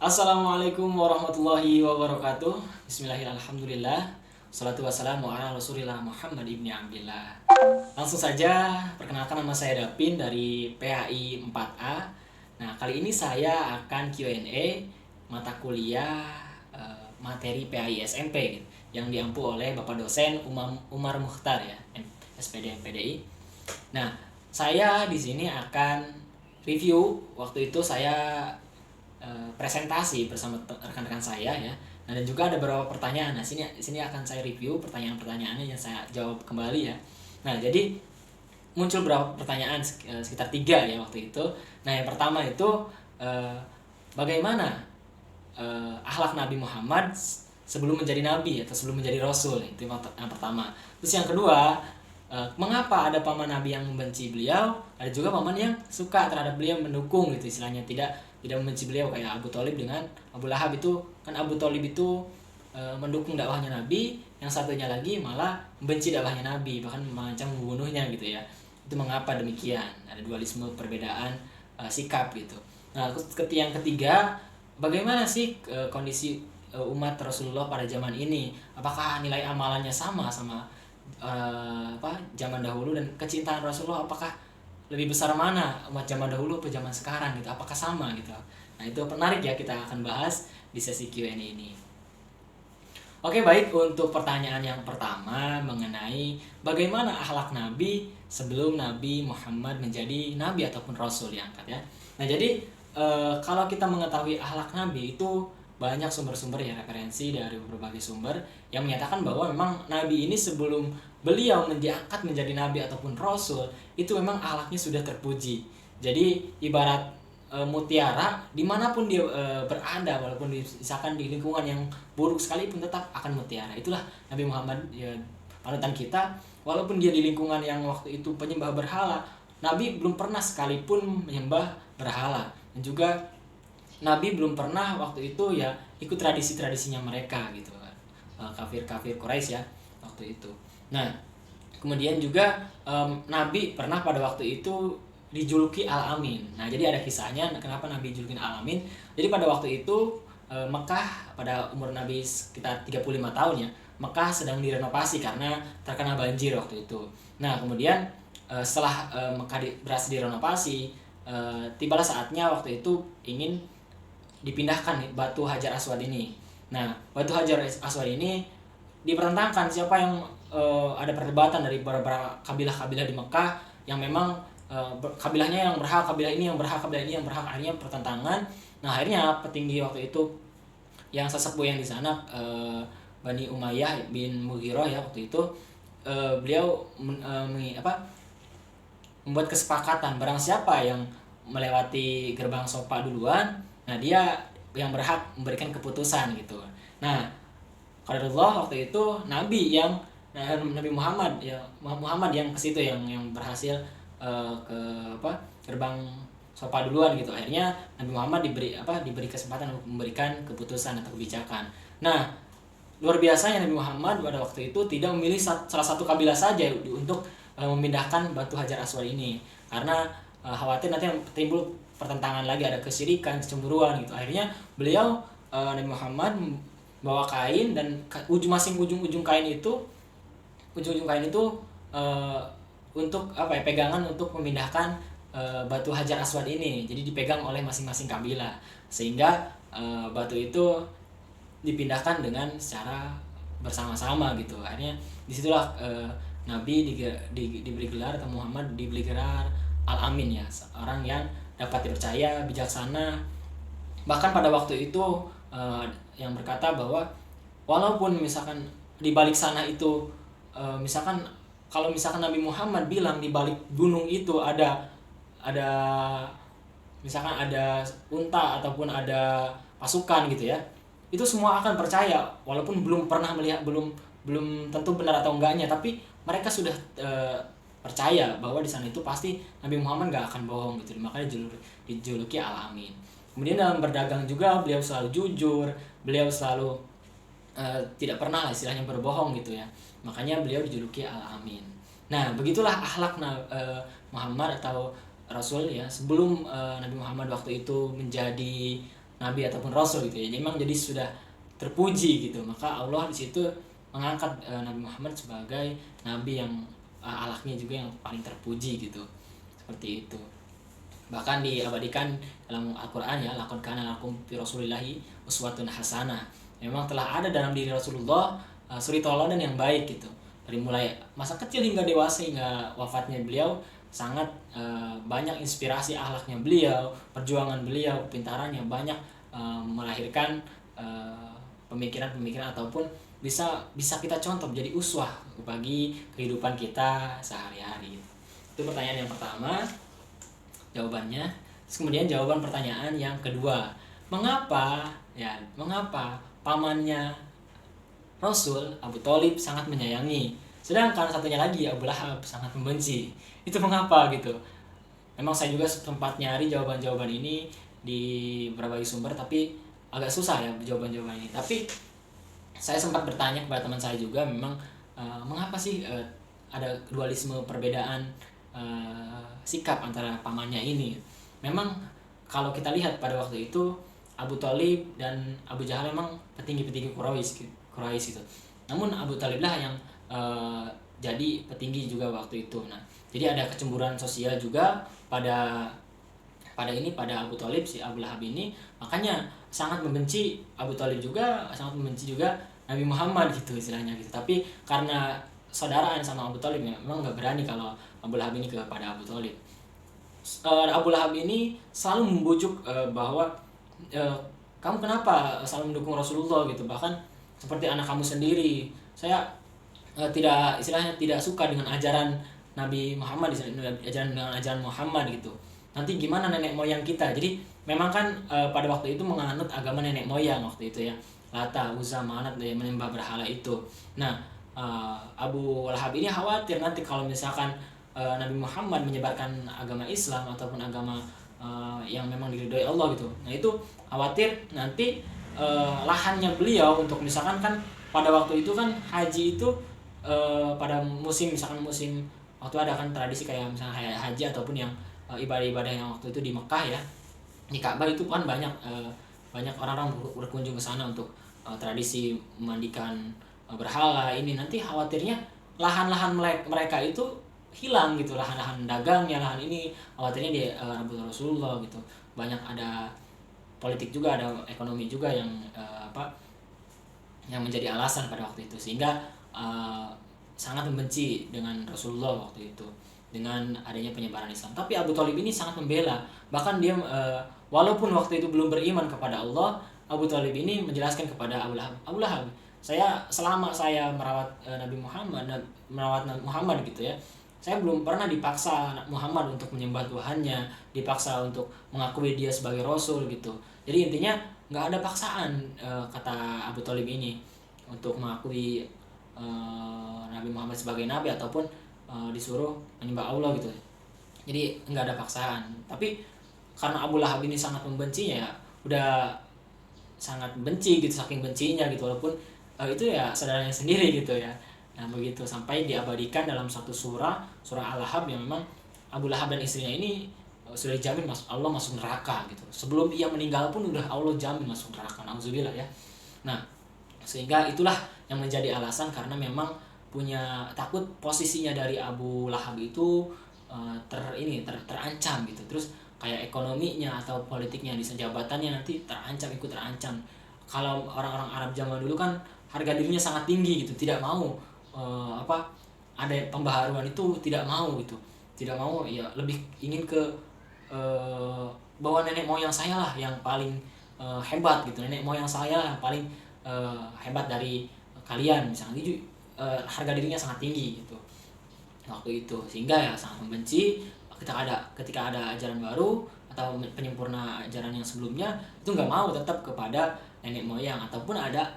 Assalamualaikum warahmatullahi wabarakatuh. Bismillahirrahmanirrahim. Salatu wassalamu ala Rasulillah Muhammad ibni Abdillah. Langsung saja, perkenalkan nama saya Dapin dari PAI 4A. Nah, kali ini saya akan Q&A mata kuliah materi PAI SMP yang diampu oleh Bapak dosen Umar Mukhtar ya, SPD MPDI. Nah, saya di sini akan review. Waktu itu saya presentasi bersama rekan-rekan saya ya. Nah, dan juga ada beberapa pertanyaan. Nah, sini akan saya review pertanyaan-pertanyaannya yang saya jawab kembali ya. Nah, jadi muncul beberapa pertanyaan sekitar 3 ya waktu itu. Nah, yang pertama itu bagaimana akhlak Nabi Muhammad sebelum menjadi nabi atau sebelum menjadi rasul, itu yang pertama. Terus yang kedua, mengapa ada paman Nabi yang membenci beliau, ada juga paman yang suka terhadap beliau, mendukung gitu istilahnya, tidak membenci beliau kayak Abu Thalib dengan Abu Lahab. Itu kan Abu Thalib itu mendukung dakwahnya Nabi, yang satunya lagi malah membenci dakwahnya Nabi, bahkan mengancam membunuhnya gitu ya. Itu mengapa demikian, ada dualisme, perbedaan sikap gitu. Nah, yang ketiga, bagaimana sih kondisi umat Rasulullah pada zaman ini, apakah nilai amalannya sama zaman dahulu, dan kecintaan Rasulullah apakah lebih besar mana umat zaman dahulu atau zaman sekarang gitu, apakah sama gitu. Nah, itu menarik ya, kita akan bahas di sesi Q&A ini. Oke, baik, untuk pertanyaan yang pertama mengenai bagaimana akhlak Nabi sebelum Nabi Muhammad menjadi Nabi ataupun Rasul diangkat ya. Nah, jadi kalau kita mengetahui akhlak Nabi itu banyak sumber-sumber ya, referensi dari berbagai sumber yang menyatakan bahwa memang Nabi ini sebelum beliau diangkat menjadi Nabi ataupun Rasul itu memang akhlaknya sudah terpuji. Jadi ibarat mutiara, dimanapun dia berada, walaupun misalkan di lingkungan yang buruk sekalipun tetap akan mutiara. Itulah Nabi Muhammad ya, panutan kita. Walaupun dia di lingkungan yang waktu itu penyembah berhala, Nabi belum pernah sekalipun menyembah berhala. Dan juga Nabi belum pernah waktu itu ya ikut tradisi-tradisinya mereka gitu kan, kafir-kafir Quraisy ya waktu itu. Nah, kemudian juga Nabi pernah pada waktu itu dijuluki Al-Amin. Nah, jadi ada kisahnya kenapa Nabi dijuluki Al-Amin. Jadi pada waktu itu Mekah pada umur Nabi sekitar 35 tahun ya, Mekah sedang direnovasi karena terkena banjir waktu itu. Nah, kemudian setelah Mekah berhasil direnovasi, tibalah saatnya waktu itu ingin dipindahkan nih, batu Hajar Aswad ini. Nah, batu Hajar Aswad ini dipertentangkan siapa yang ada perdebatan dari beberapa kabilah-kabilah di Mekah yang memang kabilahnya yang berhak, kabilah ini yang berhak, kabilah ini yang berhak, akhirnya pertentangan. Nah, akhirnya petinggi waktu itu yang sesepuh yang di sana, Bani Umayyah bin Mughirah ya waktu itu, beliau membuat kesepakatan barang siapa yang melewati gerbang Sopa duluan, nah dia yang berhak memberikan keputusan gitu. Nah, qadarullah waktu itu Nabi Muhammad ya, Muhammad yang ke situ, yang berhasil ke gerbang Sopa duluan gitu. Akhirnya Nabi Muhammad diberi kesempatan untuk memberikan keputusan atau kebijakan. Nah, luar biasanya Nabi Muhammad pada waktu itu tidak memilih salah satu kabilah saja untuk memindahkan batu Hajar Aswad ini, karena khawatir nanti timbul pertentangan lagi, ada kesyirikan, kecemburuan gitu. Akhirnya beliau Nabi Muhammad bawa kain, dan ujung kain itu untuk pegangan untuk memindahkan batu Hajar Aswad ini. Jadi dipegang oleh masing-masing kabilah, sehingga batu itu dipindahkan dengan secara bersama-sama gitu. Akhirnya disitulah Nabi diberi gelar, atau Muhammad diberi gelar Al-Amin ya, orang yang dapat dipercaya, bijaksana. Bahkan pada waktu itu yang berkata bahwa walaupun misalkan di balik sana itu kalau misalkan Nabi Muhammad bilang di balik gunung itu ada misalkan ada unta ataupun ada pasukan gitu ya, itu semua akan percaya walaupun belum pernah melihat, belum tentu benar atau enggaknya, tapi mereka sudah percaya bahwa di sana itu pasti Nabi Muhammad gak akan bohong gitu. Makanya dijuluki Al-Amin. Kemudian dalam berdagang juga beliau selalu jujur, beliau selalu tidak pernah lah istilahnya berbohong gitu ya. Makanya beliau dijuluki Al-Amin. Nah, begitulah akhlak Muhammad atau Rasul ya sebelum Nabi Muhammad waktu itu menjadi nabi ataupun rasul gitu ya. Jadi memang jadi sudah terpuji gitu. Maka Allah di situ mengangkat Nabi Muhammad sebagai nabi yang akhlaknya juga yang paling terpuji gitu. Seperti itu. Bahkan diabadikan dalam Al-Qur'an ya, laqad kana lakum fi rasulillahi uswatun hasanah. Memang telah ada dalam diri Rasulullah suri tauladan yang baik gitu. Dari mulai masa kecil hingga dewasa hingga wafatnya beliau, sangat banyak inspirasi akhlaknya beliau, perjuangan beliau, kepintarannya banyak melahirkan pemikiran-pemikiran ataupun bisa kita contoh menjadi uswah bagi kehidupan kita sehari-hari. Itu pertanyaan yang pertama jawabannya. Terus kemudian jawaban pertanyaan yang kedua, mengapa pamannya Rasul Abu Thalib sangat menyayangi, sedangkan satunya lagi Abu Lahab sangat membenci? Itu mengapa gitu? Memang saya juga sempat nyari jawaban-jawaban ini di berbagai sumber, tapi agak susah ya jawaban-jawaban ini. Tapi saya sempat bertanya kepada teman saya juga, memang mengapa sih ada dualisme, perbedaan sikap antara pamannya ini. Memang kalau kita lihat pada waktu itu Abu Thalib dan Abu Jahal memang petinggi-petinggi Quraisy gitu. Namun Abu Thalib lah yang jadi petinggi juga waktu itu. Nah, jadi ada kecemburuan sosial juga pada Abu Thalib, si Abu Lahab ini. Makanya sangat membenci Abu Thalib juga, sangat membenci juga Nabi Muhammad gitu istilahnya gitu. Tapi karena saudaraan sama Abu Thalib, memang nggak berani kalau Abu Lahab ini kepada Abu Thalib. Abu Lahab ini selalu membujuk bahwa kamu kenapa selalu mendukung Rasulullah gitu, bahkan seperti anak kamu sendiri. Saya tidak suka dengan ajaran Nabi Muhammad, dengan ajaran Muhammad gitu. Nanti gimana nenek moyang kita? Jadi memang kan pada waktu itu menganut agama nenek moyang waktu itu ya, Lata, Uzza, Manat, menyembah berhala itu. Nah, Abu Lahab ini khawatir nanti kalau misalkan Nabi Muhammad menyebarkan agama Islam ataupun agama yang memang diridhoi Allah gitu. Nah, itu khawatir nanti lahannya beliau untuk misalkan kan pada waktu itu kan haji itu pada musim waktu ada kan tradisi kayak misalnya haji ataupun yang ibadah-ibadah yang waktu itu di Mekah ya, di Ka'bah itu kan banyak orang-orang berkunjung ke sana untuk tradisi memandikan berhala ini. Nanti khawatirnya lahan-lahan mereka itu hilang gitu, lahan-lahan dagangnya, lahan ini khawatirnya di Rabbul Rasulullah gitu. Banyak ada politik juga, ada ekonomi juga yang yang menjadi alasan pada waktu itu, sehingga sangat membenci dengan Rasulullah waktu itu dengan adanya penyebaran Islam. Tapi Abu Thalib ini sangat membela, bahkan dia walaupun waktu itu belum beriman kepada Allah, Abu Thalib ini menjelaskan kepada Abu Lahab, selama saya merawat Nabi Muhammad gitu ya, saya belum pernah dipaksa Muhammad untuk menyembah Tuhannya, dipaksa untuk mengakui dia sebagai Rasul gitu. Jadi intinya nggak ada paksaan, kata Abu Thalib ini, untuk mengakui Nabi Muhammad sebagai Nabi ataupun disuruh menyembah Allah gitu. Jadi nggak ada paksaan. Tapi karena Abu Lahab ini sangat membencinya ya, udah sangat benci gitu, saking bencinya gitu, walaupun itu ya saudaranya sendiri gitu ya. Nah begitu, sampai diabadikan dalam satu surah Al-Lahab yang memang Abu Lahab dan istrinya ini sudah dijamin Allah masuk neraka gitu. Sebelum ia meninggal pun udah Allah jamin masuk neraka. Nauzubillah ya. Nah, sehingga itulah yang menjadi alasan, karena memang punya takut posisinya dari Abu Lahab itu terancam gitu. Terus kayak ekonominya atau politiknya di jabatannya nanti ikut terancam. Kalau orang-orang Arab zaman dulu kan harga dirinya sangat tinggi gitu, tidak mau ada pembaharuan itu, tidak mau ya, lebih ingin ke bahwa nenek moyang saya lah yang paling hebat gitu, nenek moyang saya lah yang paling hebat dari kalian misalnya gitu. Harga dirinya sangat tinggi gitu waktu itu, sehingga ya sangat membenci ketika ada ajaran baru atau penyempurna ajaran yang sebelumnya, itu nggak mau, tetap kepada nenek moyang, ataupun ada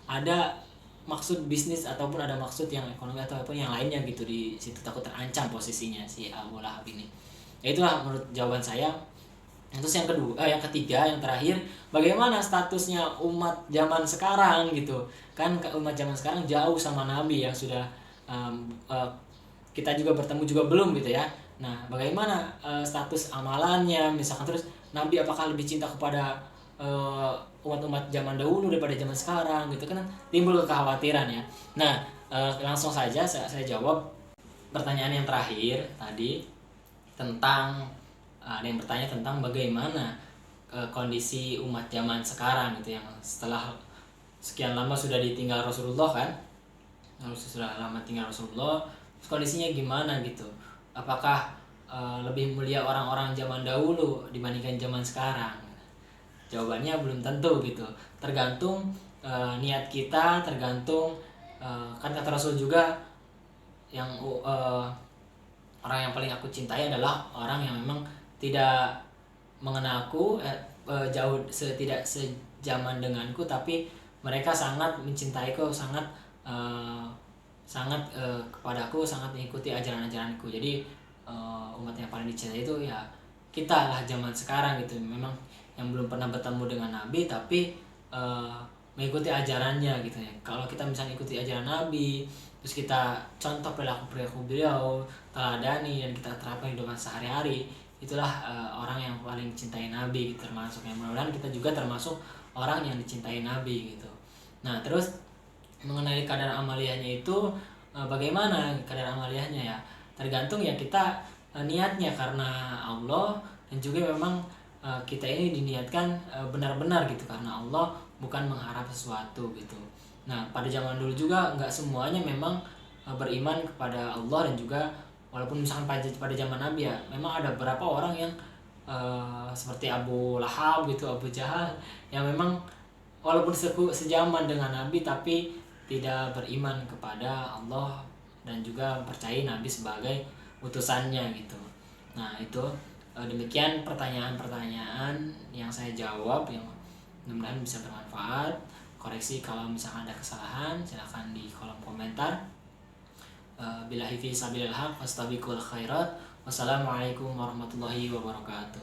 ada maksud bisnis ataupun ada maksud yang ekonomi ataupun yang lainnya gitu, di situ takut terancam posisinya si Abu Lahab ini. Ya itulah menurut jawaban saya. Terus yang ketiga, yang terakhir, bagaimana statusnya umat zaman sekarang gitu kan? Umat zaman sekarang jauh sama Nabi yang sudah kita juga bertemu juga belum gitu ya. Nah bagaimana status amalannya misalkan, terus Nabi apakah lebih cinta kepada umat-umat zaman dahulu daripada zaman sekarang gitu kan, timbul kekhawatiran ya. Nah, langsung saja saya jawab pertanyaan yang terakhir tadi tentang ada yang bertanya tentang bagaimana kondisi umat zaman sekarang gitu yang setelah sekian lama sudah ditinggal Rasulullah kan, lalu sudah lama tinggal Rasulullah, kondisinya gimana gitu, apakah lebih mulia orang-orang zaman dahulu dibandingkan zaman sekarang? Jawabannya belum tentu gitu, tergantung niat kita, tergantung kan kata Rasul juga yang orang yang paling aku cintai adalah orang yang memang tidak mengenalku, jauh tidak sejaman denganku, tapi mereka sangat mencintaiku, sangat kepadaku, sangat mengikuti ajaran-ajaranku. Jadi umat yang paling dicintai itu ya kita lah zaman sekarang gitu, memang yang belum pernah bertemu dengan Nabi tapi mengikuti ajarannya gitu ya. Kalau kita misalnya ikuti ajaran Nabi, terus kita contoh perilaku beliau, teladani dan kita terapkan di hidupan sehari-hari, itulah orang yang paling cintai Nabi gitu, termasuk yang mudah-mudahan kita juga termasuk orang yang dicintai Nabi gitu. Nah terus mengenai kadar amaliyahnya itu bagaimana kadar amaliyahnya ya, tergantung ya kita niatnya karena Allah, dan juga memang kita ini diniatkan benar-benar gitu karena Allah, bukan mengharap sesuatu gitu. Nah pada zaman dulu juga nggak semuanya memang beriman kepada Allah, dan juga walaupun misalkan pada zaman Nabi ya memang ada beberapa orang yang seperti Abu Lahab gitu, Abu Jahal, yang memang walaupun sejaman dengan Nabi tapi tidak beriman kepada Allah dan juga percaya Nabi sebagai utusannya gitu. Nah itu demikian pertanyaan-pertanyaan yang saya jawab, yang mudah-mudahan bisa bermanfaat. Koreksi kalau misalkan ada kesalahan silahkan di kolom komentar. Billahi fi sabilillah, fastabiqul khairat. Wassalamualaikum warahmatullahi wabarakatuh.